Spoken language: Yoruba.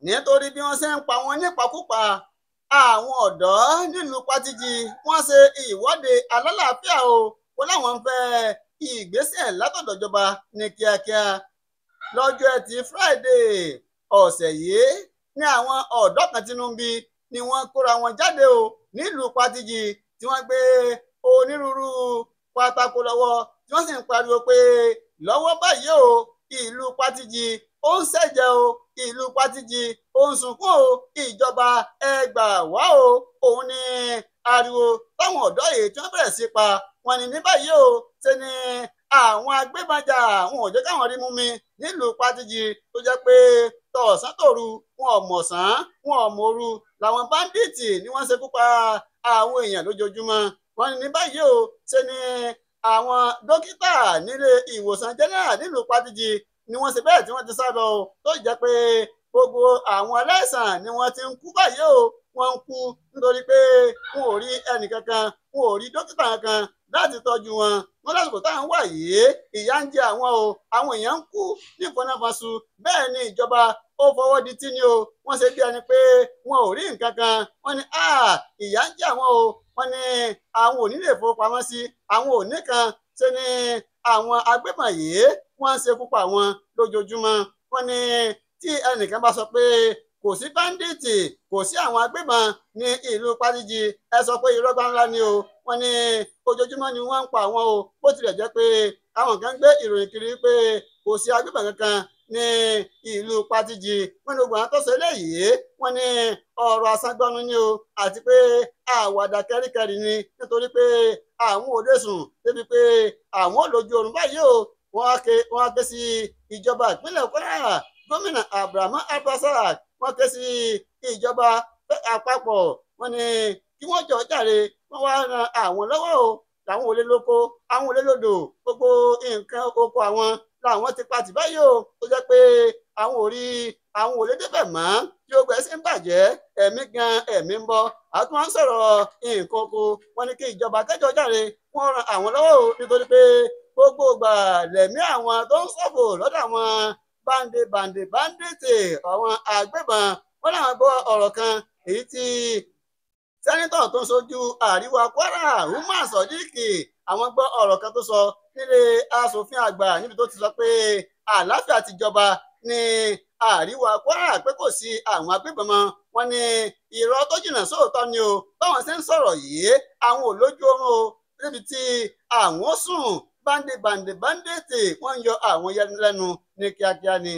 nítorí bí wọ́n ṣe ń pa wọn nípakúpa. Àwọn ọ̀dọ́ nílùú Pàtìjì wọ́n ṣe ìwọ́de alálàáfíà o, wọ́n láwọn ń fẹ́ ìgbésẹ̀ látọ̀dọ̀ ìjọba ní kíákíá. Lọ́jọ́ Ẹtì Friday ọ̀sẹ̀ yìí ní àwọn ọ̀dọ́ kan tínú ń bí ni wọ́n kóra wọn jáde o nílùú Pàtìjì tí wọ́n gbé onírúurú pátákó lọ́wọ́ tí wọ́n sì ń pariwo pé lọ́wọ́ báyìí o ìlú Pàtìjì ó ń ṣẹ̀jẹ̀ o, ìlú Pàtìjì ó ń sunkún o, ìjọba ẹ gbà wá o. Òun ni ariwo táwọn ọ̀dọ́ yìí tí wọ́n bẹ̀rẹ̀ sí pa wọn ní báyìí o ṣe ni àwọn agbébọnjà àwọn ò jẹ́ káwọn rí mú mi nílùú Pàtìjì tó jẹ́ pé tọ̀sán tòru wọn ò mọ̀sán wọn ò mòru làwọn báńdíìtì ni wọ́n ṣekú pa àwọn èèyàn lójoojúmọ́. Wọ́n ní báyìí o ṣe ni àwọn dókítà nílé ìwòsàn jẹ́nẹ́rà nílùú Pàtìjì ni wọ́n ṣe bẹ́ẹ̀ tí wọ́n ti sá lọ o, tó jẹ́ pé gbogbo àwọn aláìsàn ni wọ́n ti ń kú báyìí o. Wọ́n ń kú nítorí pé wọn ò rí ẹnì kankan, wọn ò rí dókítà kankan láti tọ́jú wọn. Wọ́n lásìkò táwọn wà yìí ìyà ń jẹ àwọn o, àwọn èèyàn ń kú ní ìfọnáfọnsu. Bẹ́ẹ̀ ni ìjọba ó fọwọ́ di tí ni o, wọ́n ṣe bí ẹni pé wọn ò rí nǹkan kan. Wọ́n ní ìyà ń jẹ àwọn o, wọ́n ní àwọn ò ní lè fowópamọ́ sí, àwọn ò ní kan. Ṣe ni àwọn agbébọn yìí wọ́n ń ṣekú pa wọn lójoojúmọ́. Wọ́n ní tí ẹnìkan bá sọ pé kò sí báńdíìtì kò sí àwọn agbébọn ní ìlú Pàtìjì ẹ sọ pé irọ́ ńlá ni o. Wọ́n ní ojoojúmọ́ ni wọ́n ń pa àwọn o, bó tilẹ̀ jẹ́ pé àwọn kan gbé ìròyìn kiri pé kò sí agbébọn kankan ní ìlú Pàtìjì. Wọ́n ní gbogbo àwọn tó ṣe eléyìí wọ́n ní ọ̀rọ̀ àsangbọ́nu ni o, àti pé àwàdà kẹ́ríkẹ́rí ni, nítorí pé àwọn ò lè sùn débi pé àwọn ò lójú oorun báyìí o. Wọ́n á ké sí ìjọba ìpínlẹ̀ Kwara, gómìnà Abdulrahman Abdulrasaq, wọ́n ké sí ìjọba àpapọ̀. Wọ́n ní kí wọ́n jọ jàre, wọ́n wá ran àwọn lọ́wọ́ o. Làwọn ò lè lóko, àwọn ò lè lòdò, gbogbo nǹkan oko àwọn làwọn ti pàtì báyìí o, tó jẹ́ pé àwọn ò lè débẹ̀ mọ́ tí ó gbẹ́ sí ń bàjẹ́, ẹ̀mí gan ẹ̀mí ń bọ́. Àtún wọn sọ̀rọ̀ nǹkan oko, wọ́n ní kí ìjọba kẹjọ jàre, wọ́n ran àwọn lọ́wọ́ o, nítorí pé gbogbo ìgbà lẹ̀mí àwọn tó ń ṣòfò lọ́dọ̀ àwọn báńdíìtì àwọn agbébọn. Wọ́n láwọn gbọ́ ọ̀rọ̀ kan èyí tí sẹ́nitọ̀ tó ń ṣojú àríwá Kwara Umar Sodiq àwọn gbọ́ ọ̀rọ̀ kan tó sọ nílé aṣòfin àgbà níbi tó ti sọ pé àlàáfíà ti jọba ní àríwá Kwara, pé kò sí àwọn agbébọn mọ́. Wọ́n ní irọ́ tó jìnnà sóòótọ́ ni o, báwọn ṣe ń sọ̀rọ̀ yìí àwọn ò lójú oorun o, níbi tí àwọn sùn báńdíìtì wọ́n ń yọ àwọn lẹ́nu ní kíákíá ni.